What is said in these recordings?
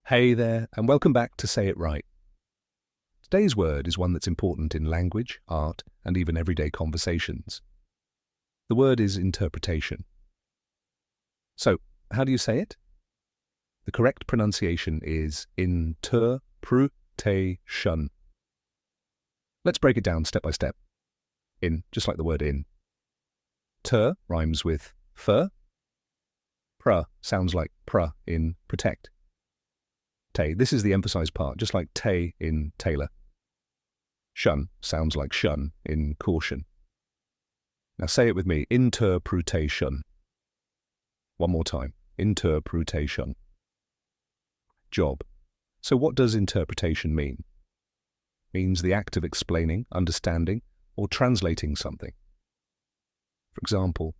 Hey there, and welcome back to Say It Right. Today's word is one that's important in language, art, and even everyday conversations. The word is interpretation. So, how do you say it? The correct pronunciation is interpretation. Let's break it down step by step. In, just like the word in. Ter rhymes with fur. Pr sounds like pr in protect. Te, this is the emphasized part, just like te in tailor. Shun sounds like shun in caution. Now say it with me, interpretation. One more time, interpretation. Job. So what does interpretation mean? Means the act of explaining, understanding, or translating something. For example,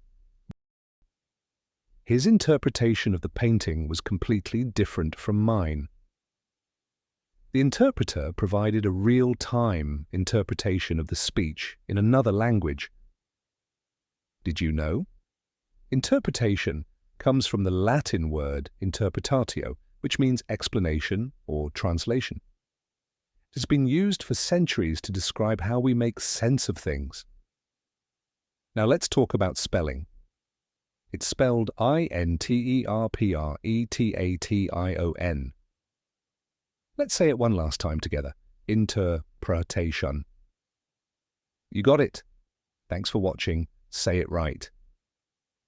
his interpretation of the painting was completely different from mine. The interpreter provided a real-time interpretation of the speech in another language. Did you know? Interpretation comes from the Latin word interpretatio, which means explanation or translation. It has been used for centuries to describe how we make sense of things. Now let's talk about spelling. It's spelled interpretation. Let's say it one last time together. Interpretation. You got it. Thanks for watching. Say It Right.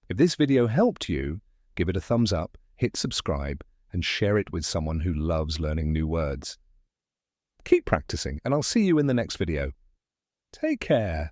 If this video helped you, give it a thumbs up, hit subscribe, and share it with someone who loves learning new words. Keep practicing, and I'll see you in the next video. Take care.